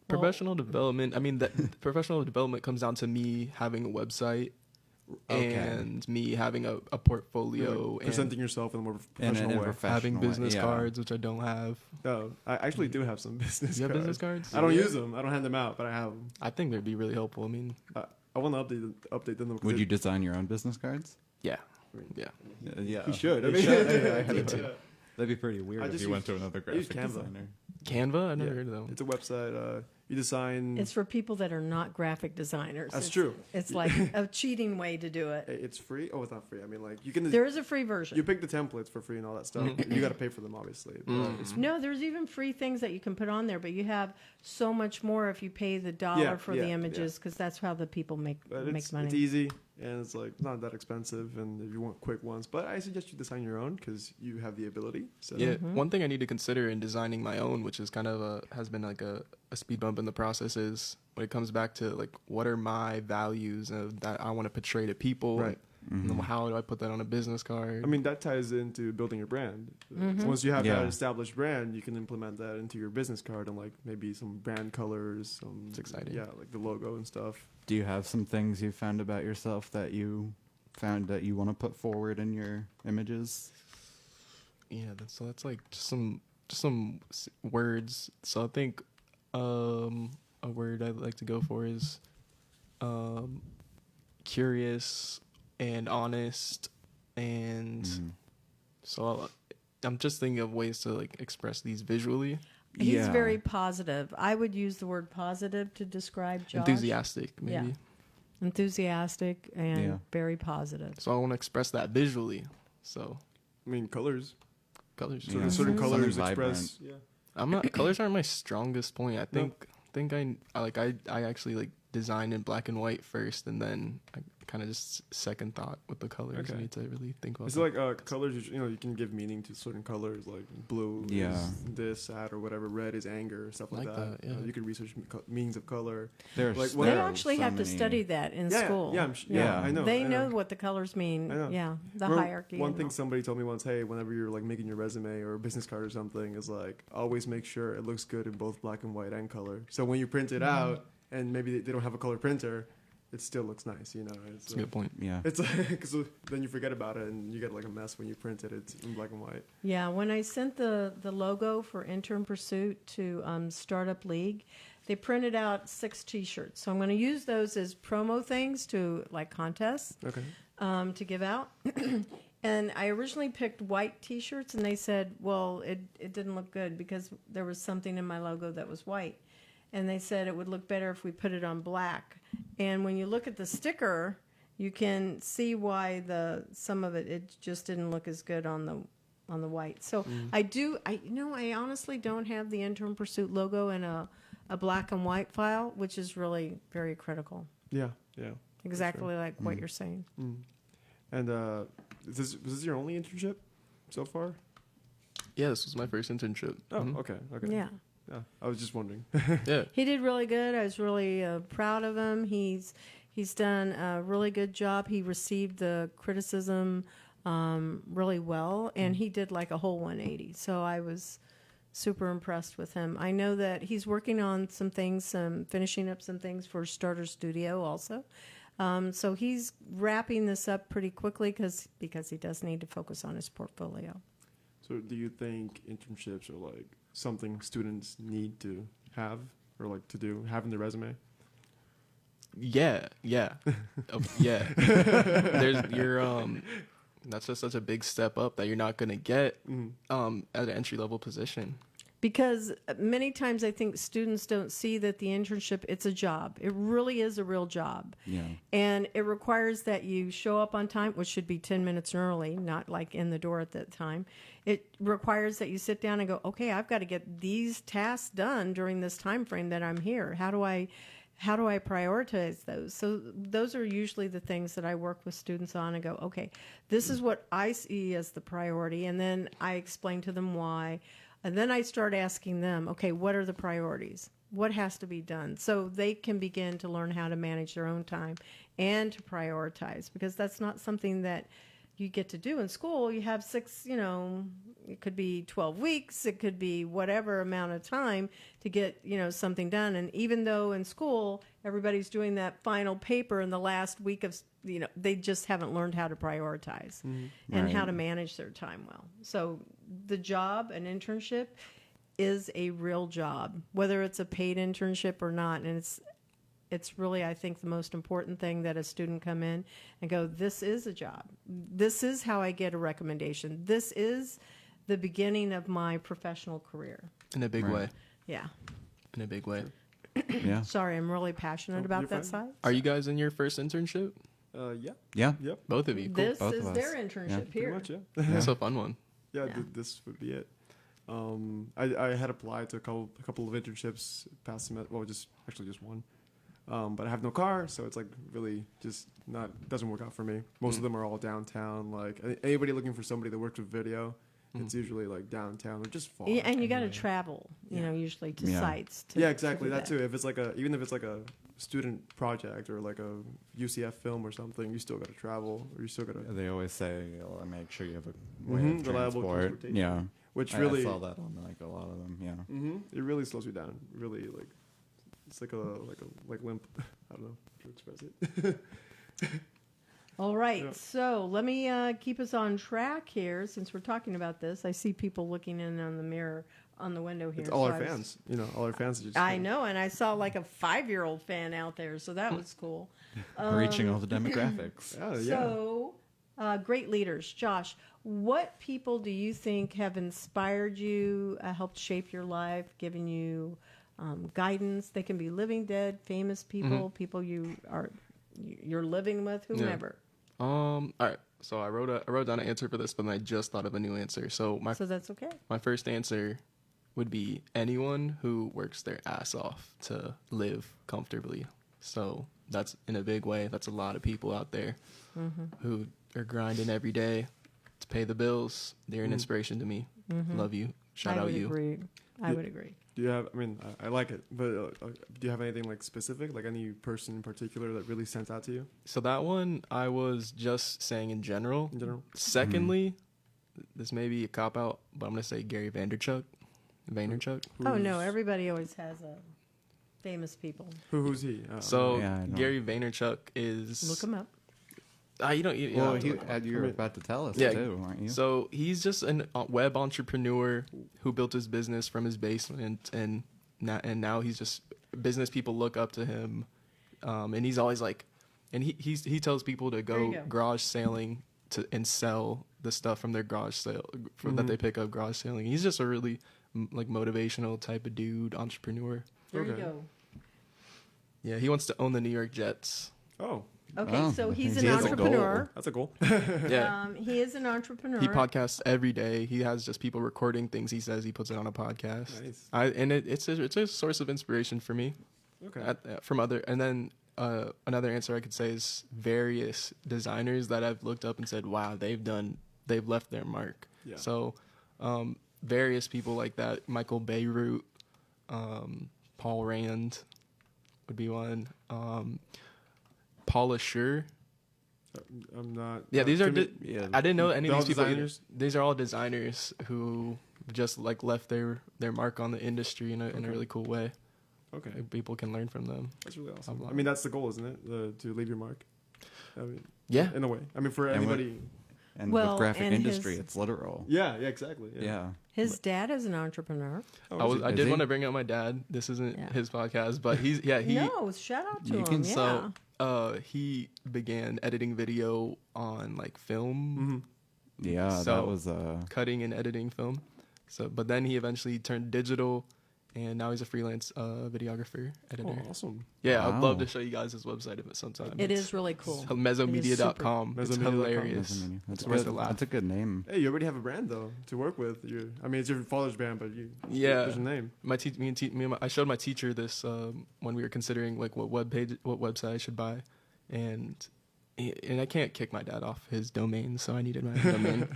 Speaker 4: Professional development. I mean, that professional development comes down to me having a website
Speaker 2: Okay.
Speaker 4: and me having a portfolio
Speaker 1: Like
Speaker 4: and
Speaker 1: presenting yourself in a more
Speaker 2: In
Speaker 1: professional
Speaker 2: a
Speaker 1: way.
Speaker 2: professional
Speaker 4: having
Speaker 2: way,
Speaker 4: business
Speaker 2: yeah.
Speaker 4: cards, which I don't have.
Speaker 1: Oh, I actually do have some business.
Speaker 4: You have
Speaker 1: cards.
Speaker 4: business cards?
Speaker 1: I don't use them. I don't hand them out, but I have them.
Speaker 4: I think they'd be really helpful. I mean,
Speaker 1: I want to update them.
Speaker 2: Would you design your own business cards?
Speaker 4: yeah, yeah.
Speaker 2: Yeah.
Speaker 1: You should. I
Speaker 2: You
Speaker 1: mean,
Speaker 2: should.
Speaker 4: Me too.
Speaker 2: That'd be pretty weird
Speaker 1: I
Speaker 2: if
Speaker 1: just
Speaker 2: you went
Speaker 1: use-
Speaker 2: to another
Speaker 1: I use
Speaker 2: graphic
Speaker 1: Canva.
Speaker 2: designer.
Speaker 4: Canva? I never
Speaker 1: Yeah.
Speaker 4: heard of them.
Speaker 1: It's a website. You design.
Speaker 3: It's for people that are not graphic designers.
Speaker 1: That's
Speaker 3: It's-
Speaker 1: true.
Speaker 3: It's like a cheating way to do it.
Speaker 1: It's free. Oh, it's not free. I mean, like you can.
Speaker 3: There is a free version.
Speaker 1: You pick the templates for free and all that stuff. You got to pay for them, obviously. But it's-
Speaker 3: No, there's even free things that you can put on there, but you have so much more if you pay the dollar
Speaker 1: Yeah,
Speaker 3: for
Speaker 1: yeah,
Speaker 3: the
Speaker 1: yeah.
Speaker 3: images, because that's how the people make
Speaker 1: but
Speaker 3: money.
Speaker 1: it's easy and it's like not that expensive. And if you want quick ones, but I suggest you design your own because you have the ability. So
Speaker 4: Yeah, one thing I need to consider in designing my own, which is kind of has been like a speed bump in the process, is when it comes back to like what are my values that I want to portray to people,
Speaker 1: Right.
Speaker 4: and then how do I put that on a business card?
Speaker 1: I mean, that ties into building your brand.
Speaker 3: Mm-hmm.
Speaker 1: So once you have
Speaker 2: Yeah.
Speaker 1: that established brand, you can implement that into your business card and like maybe some brand colors. Some,
Speaker 4: It's exciting.
Speaker 1: Yeah, like the logo and stuff.
Speaker 2: Do you have some things you found about yourself that you found that you want to put forward in your images?
Speaker 4: Yeah, that's like just some words. So I think a word I'd like to go for is curious and honest, and so I'm just thinking of ways to like express these visually.
Speaker 3: He's very positive. I would use the word positive to describe Josh.
Speaker 4: Enthusiastic, maybe.
Speaker 3: Yeah. Enthusiastic and very positive.
Speaker 4: So I want to express that visually. So
Speaker 1: I mean, colors.
Speaker 2: Yeah.
Speaker 1: Certain colors
Speaker 2: Something
Speaker 1: express.
Speaker 2: vibrant.
Speaker 4: colors aren't my strongest point. I think I actually like designed in black and white first, and then I kind of just second thought with the colors.
Speaker 1: Okay.
Speaker 4: I need to really think about.
Speaker 1: It's
Speaker 4: that.
Speaker 1: like colors. You can give meaning to certain colors. Like blue is this, that, or whatever. Red is anger, stuff like that.
Speaker 4: Yeah.
Speaker 1: You can research meanings of color.
Speaker 2: There's
Speaker 1: Like,
Speaker 3: They actually have to study that in school.
Speaker 1: Yeah, I know.
Speaker 3: They know what the colors mean.
Speaker 1: I know.
Speaker 3: Yeah, the
Speaker 1: Well,
Speaker 3: hierarchy.
Speaker 1: One
Speaker 3: and
Speaker 1: thing
Speaker 3: all.
Speaker 1: somebody told me once, hey, whenever you're like making your resume or a business card or something, is like always make sure it looks good in both black and white and color. So when you print it out, and maybe they don't have a color printer, it still looks nice. It's
Speaker 4: That's a good point.
Speaker 2: Yeah.
Speaker 1: It's like, because then you forget about it and you get like a mess when you print it. It's in black and white.
Speaker 3: Yeah, when I sent the logo for Intern Pursuit to Startup League, they printed out 6 T-shirts. So I'm going to use those as promo things to like contests
Speaker 1: Okay.
Speaker 3: to give out. And I originally picked white T-shirts, and they said, well, it didn't look good because there was something in my logo that was white. And they said it would look better if we put it on black. And when you look at the sticker, you can see why some of it just didn't look as good on the white. So I honestly don't have the Intern Pursuit logo in a black and white file, which is really very critical.
Speaker 1: Yeah.
Speaker 3: Exactly like what you're saying.
Speaker 1: And was this your only internship so far?
Speaker 4: Yeah, this was my first internship.
Speaker 1: Oh, okay.
Speaker 3: Yeah.
Speaker 1: Yeah, I was just wondering.
Speaker 4: Yeah.
Speaker 3: He did really good. I was really proud of him. He's done a really good job. He received the criticism really well, and he did like a whole 180. So I was super impressed with him. I know that he's working on some things, finishing up some things for Starter Studio also. So he's wrapping this up pretty quickly because he does need to focus on his portfolio.
Speaker 1: So do you think internships are like something students need to have or like to have in their resume?
Speaker 4: Yeah. Yeah. That's just such a big step up that you're not going to get at an entry level position.
Speaker 3: Because many times I think students don't see that the internship, it's a job. It really is a real job.
Speaker 2: Yeah.
Speaker 3: And it requires that you show up on time, which should be 10 minutes early, not like in the door at that time. It requires that you sit down and go, okay, I've got to get these tasks done during this time frame that I'm here. How do I prioritize those? So those are usually the things that I work with students on and go, okay, this is what I see as the priority. And then I explain to them why. And then I start asking them, okay, what are the priorities? What has to be done? So they can begin to learn how to manage their own time and to prioritize, because that's not something that you get to do in school. You have 6, it could be 12 weeks. It could be whatever amount of time to get, something done. And even though in school, everybody's doing that final paper in the last week of, they just haven't learned how to prioritize and how to manage their time well. So the job, an internship, is a real job, whether it's a paid internship or not. And it's really, I think, the most important thing that a student come in and go, this is a job. This is how I get a recommendation. This is the beginning of my professional career.
Speaker 4: In a big way.
Speaker 3: Yeah.
Speaker 4: In a big way.
Speaker 2: Yeah.
Speaker 3: Sorry, I'm really passionate about that side.
Speaker 4: Are you guys in your first internship?
Speaker 1: Yeah.
Speaker 2: Yeah.
Speaker 1: Yep.
Speaker 4: Both of you. Cool.
Speaker 3: This
Speaker 2: Both
Speaker 3: is
Speaker 2: of us.
Speaker 3: their internship
Speaker 1: Pretty
Speaker 3: here.
Speaker 1: much, yeah.
Speaker 4: That's a fun one.
Speaker 1: Yeah,
Speaker 3: Yeah.
Speaker 1: this would be it. I had applied to a couple of internships past semester. Well, just one. But I have no car, so it's like really just doesn't work out for me. Most of them are all downtown. Like anybody looking for somebody that works with video, it's usually like downtown or just far.
Speaker 3: Yeah, and you got to travel, usually to sites.
Speaker 1: Yeah, exactly. That too. If it's like even if it's like a student project or like a UCF film or something, you still got to travel, or you still got to.
Speaker 2: They always say, make sure you have a way of
Speaker 1: reliable
Speaker 2: transport.
Speaker 1: transportation.
Speaker 2: Yeah.
Speaker 1: Which
Speaker 2: I
Speaker 1: really
Speaker 2: saw that on like a lot of them. Yeah.
Speaker 1: It really slows you down. Really, like it's like limp. I don't know how to express it.
Speaker 3: All right,
Speaker 1: Yeah.
Speaker 3: so let me keep us on track here since we're talking about this. I see people looking in on the mirror on the window here.
Speaker 1: It's all
Speaker 3: so
Speaker 1: our
Speaker 3: I was-
Speaker 1: fans. All our fans. Are just
Speaker 3: I know, and I saw like a 5-year-old fan out there, so that was cool.
Speaker 2: Reaching all the demographics.
Speaker 1: Oh, yeah.
Speaker 3: So, great leaders. Josh, what people do you think have inspired you, helped shape your life, given you guidance? They can be living, dead, famous people, people you're living with, whomever.
Speaker 4: All right. So I wrote down an answer for this, but then I just thought of a new answer. So
Speaker 3: So that's okay.
Speaker 4: my first answer would be anyone who works their ass off to live comfortably. So that's in a big way. That's a lot of people out there who are grinding every day to pay the bills. They're an inspiration to me. Love you. Shout
Speaker 3: I
Speaker 4: out
Speaker 3: would
Speaker 4: you.
Speaker 3: agree. I would agree.
Speaker 1: Do you have? I mean, I like it, but do you have anything like specific, like any person in particular that really stands out to you?
Speaker 4: So that one I was just saying in general.
Speaker 1: In general,
Speaker 4: Secondly, this may be a cop out, but I'm gonna say Gary Vaynerchuk.
Speaker 3: Oh no, everybody always has famous people.
Speaker 1: Who's he?
Speaker 4: So
Speaker 2: Yeah, I know.
Speaker 4: Gary Vaynerchuk is
Speaker 3: Look them up.
Speaker 4: You don't. You
Speaker 2: Well,
Speaker 4: don't have to look.
Speaker 2: you were about to tell us
Speaker 4: Yeah.
Speaker 2: too, aren't you?
Speaker 4: So he's just a web entrepreneur who built his business from his basement, and now he's just business people look up to him, and he's always like, and he tells people to
Speaker 3: There you
Speaker 4: go
Speaker 3: go.
Speaker 4: garage sailing and sell the stuff from their garage sale that they pick up garage sailing. He's just a really like motivational type of dude, entrepreneur.
Speaker 3: There you
Speaker 1: Okay.
Speaker 3: go.
Speaker 4: Yeah, he wants to own the New York Jets.
Speaker 1: Oh,
Speaker 3: Okay,
Speaker 2: Oh,
Speaker 3: so he's
Speaker 2: he
Speaker 3: an
Speaker 2: has a goal.
Speaker 3: entrepreneur.
Speaker 1: that's a goal.
Speaker 4: Yeah.
Speaker 3: He is an entrepreneur.
Speaker 4: He podcasts every day. He has just people recording things he says. He puts it on a podcast.
Speaker 1: Nice.
Speaker 4: It's a source of inspiration for me.
Speaker 1: Okay.
Speaker 4: From other, and then another answer I could say is various designers that I've looked up and said, wow, they've left their mark.
Speaker 1: Yeah.
Speaker 4: So various people like that. Michael Beirut, Paul Rand would be one. Paula Schur.
Speaker 1: I'm not.
Speaker 4: Yeah, these are.
Speaker 2: yeah.
Speaker 4: I didn't know any
Speaker 1: They're
Speaker 4: of
Speaker 1: all
Speaker 4: these people. Either.
Speaker 1: designers?
Speaker 4: These are all designers who just like left their mark on the industry in a really cool way.
Speaker 1: Okay,
Speaker 4: People can learn from them.
Speaker 1: that's really awesome.
Speaker 4: I'm
Speaker 1: I mean, that's the goal, isn't it? To leave your mark. I mean,
Speaker 4: Yeah.
Speaker 1: in a way. I mean, for
Speaker 2: And what-
Speaker 1: anybody.
Speaker 2: And
Speaker 3: Well,
Speaker 2: with graphic
Speaker 3: and
Speaker 2: industry,
Speaker 3: his-
Speaker 2: it's literal.
Speaker 1: Yeah. Exactly.
Speaker 2: Yeah.
Speaker 3: His dad is an entrepreneur.
Speaker 1: Oh,
Speaker 4: I
Speaker 2: Is
Speaker 4: did
Speaker 2: he?
Speaker 4: want to bring up my dad. This isn't
Speaker 3: Yeah.
Speaker 4: his podcast, but he
Speaker 3: No, shout out to
Speaker 2: You
Speaker 3: him.
Speaker 2: can-
Speaker 3: Yeah.
Speaker 4: he began editing video on like film,
Speaker 2: Yeah,
Speaker 4: So-
Speaker 2: that was
Speaker 4: cutting and editing film. So, but then he eventually turned digital, and now he's a freelance videographer, editor.
Speaker 1: Oh, awesome.
Speaker 4: Yeah, I'd love
Speaker 2: Wow.
Speaker 4: to show you guys his website at some time.
Speaker 3: It
Speaker 4: It's
Speaker 3: is really cool.
Speaker 4: Mezomedia.com.
Speaker 1: It is
Speaker 4: It's
Speaker 1: super.
Speaker 4: hilarious.
Speaker 2: that's
Speaker 4: It's worth
Speaker 2: good.
Speaker 4: a laugh.
Speaker 2: That's a good name.
Speaker 1: Hey, you already have a brand though to work with. I mean, it's your father's brand, but
Speaker 4: Yeah.
Speaker 1: there's a name.
Speaker 4: I showed my teacher this when we were considering like what website I should buy, and I can't kick my dad off his domain, so I needed my own domain.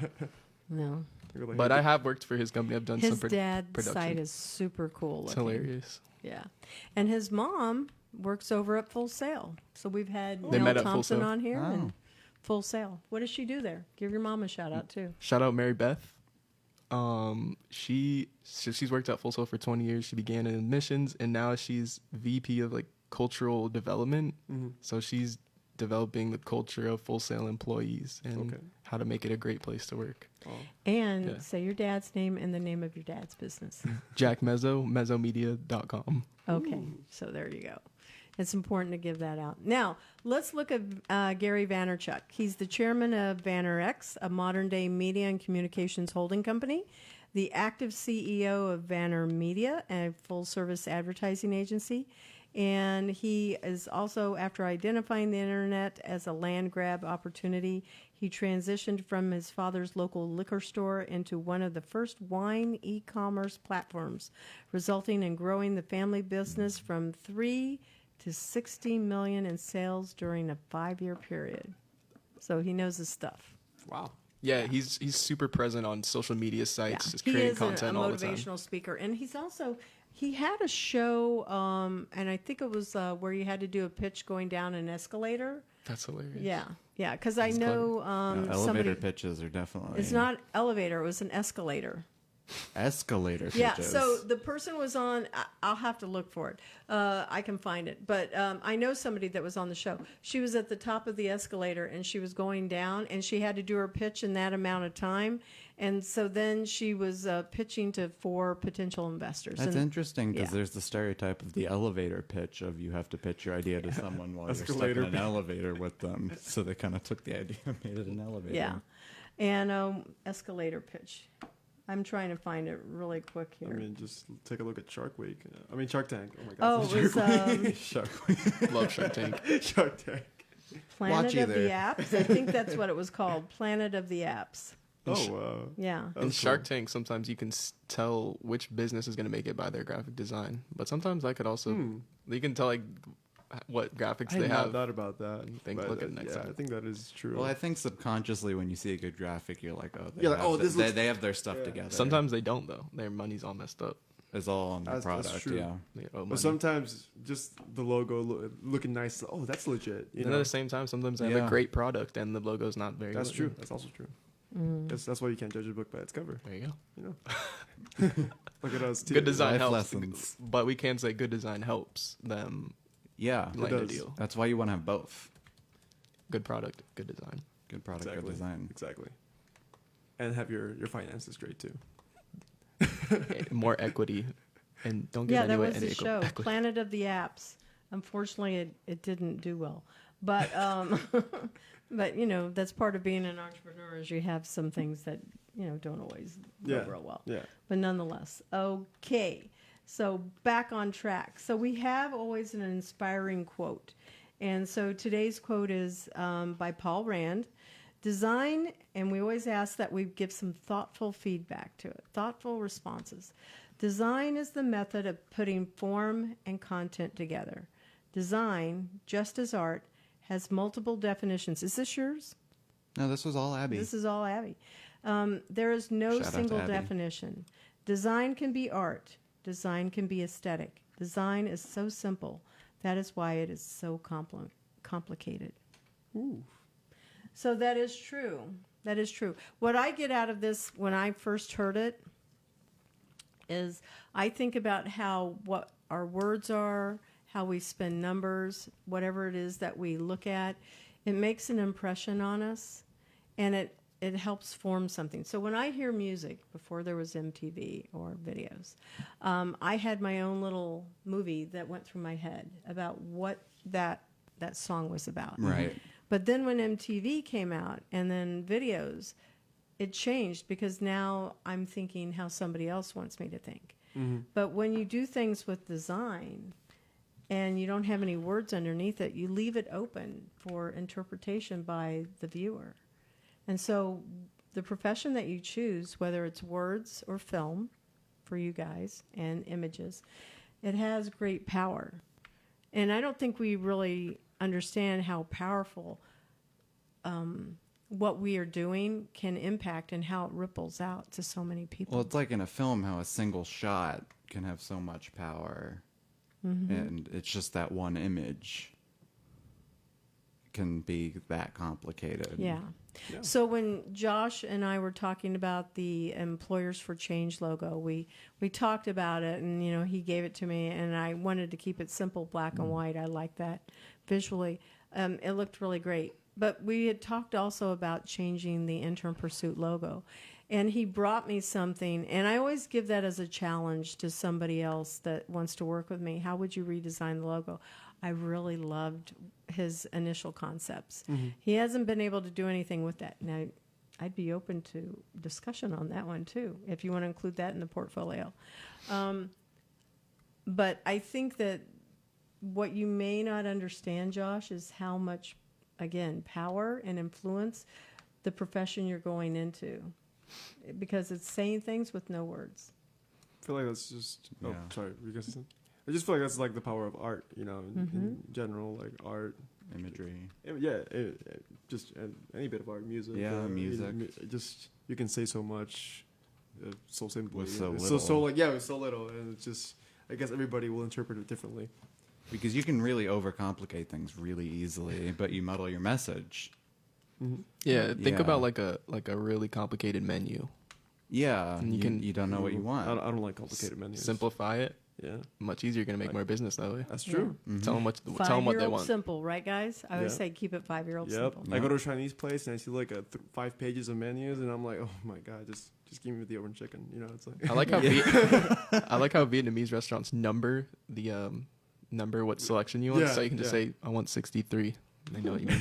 Speaker 3: No.
Speaker 1: You're like,
Speaker 4: But
Speaker 1: hey,
Speaker 4: I have worked for his company. I've done
Speaker 3: His
Speaker 4: some
Speaker 3: dad's
Speaker 4: production.
Speaker 3: site is super cool.
Speaker 4: It's
Speaker 3: looking.
Speaker 4: hilarious.
Speaker 3: Yeah. And his mom works over at Full Sail. So we've had
Speaker 4: They
Speaker 3: Mel
Speaker 4: met at Full
Speaker 3: Thompson
Speaker 4: Sail.
Speaker 3: on here
Speaker 2: Oh.
Speaker 3: and Full Sail. What does she do there? Give your mom a shout out too.
Speaker 4: Shout out Mary Beth. She's worked at Full Sail for 20 years. She began in admissions, and now she's VP of like cultural development. So she's developing the culture of Full Sail employees and
Speaker 1: Okay.
Speaker 4: how to make it a great place to work.
Speaker 3: And
Speaker 4: Yeah.
Speaker 3: say your dad's name and the name of your dad's business.
Speaker 4: Jack Mezo, mezomedia.com.
Speaker 3: Okay. So there you go. It's important to give that out. Now, let's look at Gary Vaynerchuk. He's the chairman of Vaynerx, a modern-day media and communications holding company, the active CEO of Vayner Media, a full-service advertising agency. And he is also, after identifying the internet as a land grab opportunity, he transitioned from his father's local liquor store into one of the first wine e-commerce platforms, resulting in growing the family business from 3 to 60 million in sales during a 5-year period. So he knows his stuff.
Speaker 1: wow.
Speaker 4: Yeah, he's super present on social media sites, just
Speaker 3: He
Speaker 4: creating
Speaker 3: is
Speaker 4: content
Speaker 3: a
Speaker 4: all the time.
Speaker 3: motivational speaker, and he had a show, and I think it was where you had to do a pitch going down an escalator.
Speaker 4: That's hilarious.
Speaker 3: Yeah, because I know
Speaker 2: elevator
Speaker 3: somebody.
Speaker 2: pitches are definitely.
Speaker 3: It's not elevator; it was an escalator.
Speaker 2: Escalator pitches.
Speaker 3: Yeah, so the person was on, I'll have to look for it. I can find it. But I know somebody that was on the show. She was at the top of the escalator and she was going down and she had to do her pitch in that amount of time. And so then she was pitching to 4 potential investors.
Speaker 2: That's
Speaker 3: and,
Speaker 2: interesting because
Speaker 3: yeah.
Speaker 2: there's the stereotype of the elevator pitch of you have to pitch your idea to someone while
Speaker 1: Escalator
Speaker 2: you're stuck in an elevator with them. So they kind of took the idea and made it an elevator.
Speaker 3: Yeah. And escalator pitch. I'm trying to find it really quick here.
Speaker 1: I mean, just take a look at Shark Week. Shark Tank. Oh my
Speaker 3: Oh,
Speaker 1: God.
Speaker 3: it was
Speaker 2: Shark Week.
Speaker 4: Love Shark Tank.
Speaker 1: Shark Tank.
Speaker 3: Planet
Speaker 2: Watch
Speaker 3: of the
Speaker 2: either.
Speaker 3: Apps. I think that's what it was called. Planet of the Apps.
Speaker 1: Oh,
Speaker 3: Yeah.
Speaker 4: In
Speaker 1: That's
Speaker 4: Shark
Speaker 1: cool.
Speaker 4: Tank, sometimes you can tell which business is going to make it by their graphic design. But sometimes I could also, you can tell like what graphics
Speaker 1: I
Speaker 4: they
Speaker 1: had not
Speaker 4: have.
Speaker 1: thought about that.
Speaker 4: Look at it next time.
Speaker 1: I think that is true.
Speaker 2: Well, I think subconsciously when you see a good graphic, you're like, oh,
Speaker 1: You're like, oh, this looks-
Speaker 2: they have their stuff together.
Speaker 4: Sometimes they don't though. Their money's all messed up.
Speaker 2: It's all on the
Speaker 1: That's
Speaker 2: product,
Speaker 1: true.
Speaker 2: yeah.
Speaker 4: They owe money.
Speaker 1: But sometimes just the logo looking nice. Oh, that's legit. You
Speaker 4: And
Speaker 1: know,
Speaker 4: at the same time, sometimes they have
Speaker 2: Yeah.
Speaker 4: a great product and the logo's not very
Speaker 1: that's
Speaker 4: good.
Speaker 1: true. That's also true. That's why you can't judge a book by its cover.
Speaker 4: There you go.
Speaker 1: You know, look at us too.
Speaker 4: Good design
Speaker 2: Life
Speaker 4: helps.
Speaker 2: lessons.
Speaker 4: But we can say good design helps them
Speaker 2: Yeah.
Speaker 4: land a
Speaker 1: does.
Speaker 4: deal.
Speaker 2: That's why you want to have both.
Speaker 4: Good product, good design.
Speaker 2: Good product,
Speaker 1: Exactly.
Speaker 2: good design.
Speaker 1: Exactly. And have your finances straight too.
Speaker 4: More equity. And don't give
Speaker 3: Yeah, that
Speaker 4: anyone
Speaker 3: was
Speaker 4: any
Speaker 3: the show,
Speaker 4: equity.
Speaker 3: Planet of the Apps. Unfortunately, it didn't do well. But but you know, that's part of being an entrepreneur is you have some things that, you know, don't always go
Speaker 1: Yeah.
Speaker 3: real well.
Speaker 1: Yeah.
Speaker 3: But nonetheless, okay. So back on track. So we have always an inspiring quote. And so today's quote is by Paul Rand. Design, and we always ask that we give some thoughtful feedback to it, thoughtful responses. Design is the method of putting form and content together. Design, just as art, has multiple definitions. Is this yours?
Speaker 2: No, this was all Abby.
Speaker 3: This is all Abby. There is no
Speaker 2: Shout out to
Speaker 3: single
Speaker 2: Abby.
Speaker 3: definition. Design can be art. Design can be aesthetic. Design is so simple. That is why it is so complicated.
Speaker 1: Ooh.
Speaker 3: So that is true. That is true. What I get out of this when I first heard it is I think about what our words are, how we spin numbers, whatever it is that we look at. It makes an impression on us, and it helps form something. So when I hear music, before there was MTV or videos, I had my own little movie that went through my head about what that song was about.
Speaker 2: Right.
Speaker 3: But then when MTV came out and then videos, it changed because now I'm thinking how somebody else wants me to think.
Speaker 1: Mm-hmm.
Speaker 3: But when you do things with design and you don't have any words underneath it, you leave it open for interpretation by the viewer. And so the profession that you choose, whether it's words or film for you guys and images, it has great power. And I don't think we really understand how powerful what we are doing can impact and how it ripples out to so many people.
Speaker 2: Well, it's like in a film how a single shot can have so much power. And it's just that one image can be that complicated.
Speaker 3: Yeah.
Speaker 1: Yeah.
Speaker 3: So when Josh and I were talking about the Employers for Change logo, we talked about it, and you know, he gave it to me, and I wanted to keep it simple, black and white. I like that visually. It looked really great. But we had talked also about changing the Intern Pursuit logo. And he brought me something, and I always give that as a challenge to somebody else that wants to work with me. How would you redesign the logo? I really loved his initial concepts. He hasn't been able to do anything with that. Now, I'd be open to discussion on that one, too, if you want to include that in the portfolio. But I think that what you may not understand, Josh, is how much, again, power and influence the profession you're going into, because it's saying things with no words.
Speaker 1: I feel like that's just. Oh,
Speaker 2: Yeah.
Speaker 1: sorry. Were you gonna say something? I just feel like that's like the power of art, you know, in general, like art.
Speaker 2: Imagery.
Speaker 1: Yeah, just any bit of art, music.
Speaker 2: Yeah,
Speaker 1: you know,
Speaker 2: music.
Speaker 1: just you can say so much, so simply.
Speaker 2: With so
Speaker 1: It's
Speaker 2: little.
Speaker 1: with so little, and it's just. I guess everybody will interpret it differently.
Speaker 2: Because you can really overcomplicate things really easily, but you muddle your message.
Speaker 4: Yeah, think
Speaker 2: Yeah.
Speaker 4: about like a really complicated menu.
Speaker 2: Yeah,
Speaker 4: And
Speaker 2: you don't know what you want.
Speaker 1: I don't like complicated menus.
Speaker 4: Simplify it.
Speaker 1: Yeah,
Speaker 4: Much easier. You're gonna make more business that way.
Speaker 1: that's true.
Speaker 4: Tell them what they want.
Speaker 3: Simple, right, guys? I always
Speaker 1: Yeah.
Speaker 3: say keep it 5-year-old
Speaker 1: Yep.
Speaker 3: simple.
Speaker 1: I go to a Chinese place and I see like 5 pages of menus, and I'm like, oh my god, just give me the oven chicken. You know, it's like
Speaker 4: I like how I like how Vietnamese restaurants number what selection you want,
Speaker 1: Yeah,
Speaker 4: so you can just
Speaker 1: yeah.
Speaker 4: say I want 63. They know what you mean.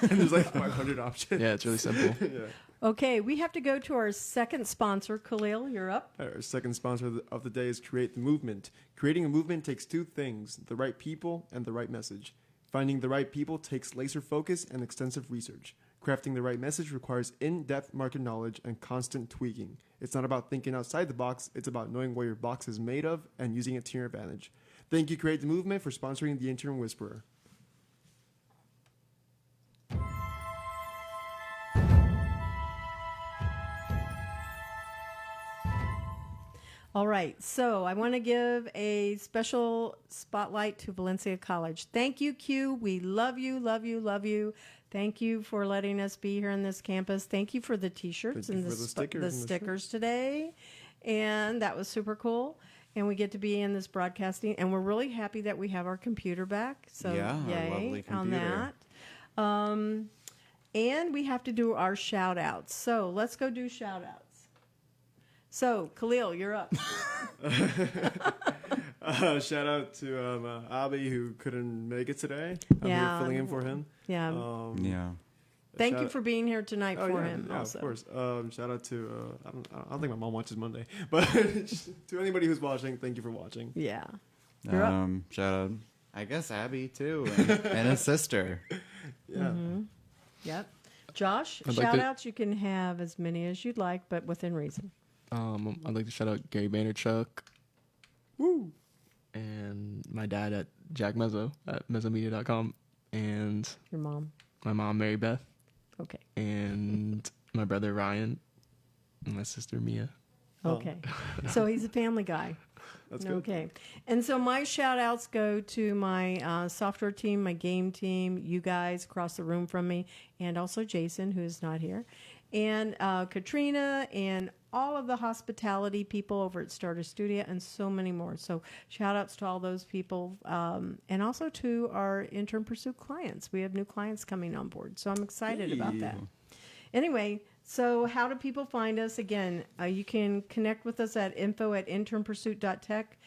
Speaker 1: and there's like 500 options.
Speaker 4: Yeah, it's really simple.
Speaker 1: yeah.
Speaker 3: Okay, we have to go to our second sponsor. Khalil, you're up.
Speaker 1: Our second sponsor of the day is Create the Movement. Creating a movement takes 2 things, the right people and the right message. Finding the right people takes laser focus and extensive research. Crafting the right message requires in-depth market knowledge and constant tweaking. It's not about thinking outside the box, it's about knowing what your box is made of and using it to your advantage. Thank you, Create the Movement, for sponsoring the Intern Whisperer.
Speaker 3: All right, so I want to give a special spotlight to Valencia College. Thank you, Q. We love you, love you, love you. Thank you for letting us be here on this campus. Thank you for the T-shirts
Speaker 1: Thank
Speaker 3: and
Speaker 1: you for the stickers and the
Speaker 3: stickers today. And that was super cool. And we get to be in this broadcasting. And we're really happy that we have our computer back. So
Speaker 2: Yeah, our
Speaker 3: yay
Speaker 2: lovely
Speaker 3: on
Speaker 2: computer.
Speaker 3: that. And we have to do our shout-outs. So let's go do shout-outs. So, Khalil, you're up.
Speaker 1: Shout out to Abby, who couldn't make it today. I'm
Speaker 3: Yeah.
Speaker 1: here filling in for him.
Speaker 3: Yeah.
Speaker 2: Yeah.
Speaker 3: Thank you
Speaker 1: shout-
Speaker 3: for being here tonight
Speaker 1: Oh,
Speaker 3: for
Speaker 1: yeah,
Speaker 3: him
Speaker 1: yeah,
Speaker 3: also.
Speaker 1: of course. Shout out to I don't think my mom watches Monday, but to anybody who's watching, thank you for watching.
Speaker 3: Yeah. You're up.
Speaker 2: Shout out, I guess, Abby too, and his sister.
Speaker 1: Yeah.
Speaker 3: Yep. Josh,
Speaker 4: I'd like
Speaker 3: shout
Speaker 4: to-
Speaker 3: outs you can have as many as you'd like, but within reason.
Speaker 4: I'd like to shout out Gary Vaynerchuk
Speaker 1: Woo.
Speaker 4: and my dad at Jack Mezo at mezomedia.com, and
Speaker 3: Your mom.
Speaker 4: my mom Mary Beth,
Speaker 3: Okay.
Speaker 4: and my brother Ryan, and my sister Mia.
Speaker 3: Okay. So he's a family guy.
Speaker 1: That's good.
Speaker 3: Okay. And so my shout outs go to my software team, my game team, you guys across the room from me, and also Jason, who is not here, and Katrina, and all of the hospitality people over at Starter Studio, and so many more. So shout outs to all those people, and also to our Intern Pursuit clients. We have new clients coming on board, so I'm excited about that. Anyway, so how do people find us? Again, you can connect with us at info@internpursuit.tech,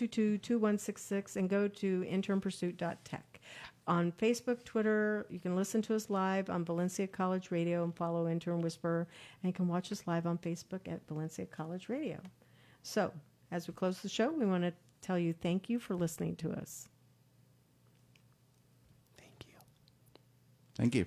Speaker 3: 321-422-2166, and go to internpursuit.tech. On Facebook, Twitter, you can listen to us live on Valencia College Radio and follow Intern Whisperer, and you can watch us live on Facebook at Valencia College Radio. So, as we close the show, we want to tell you thank you for listening to us.
Speaker 4: Thank you.
Speaker 2: Thank you.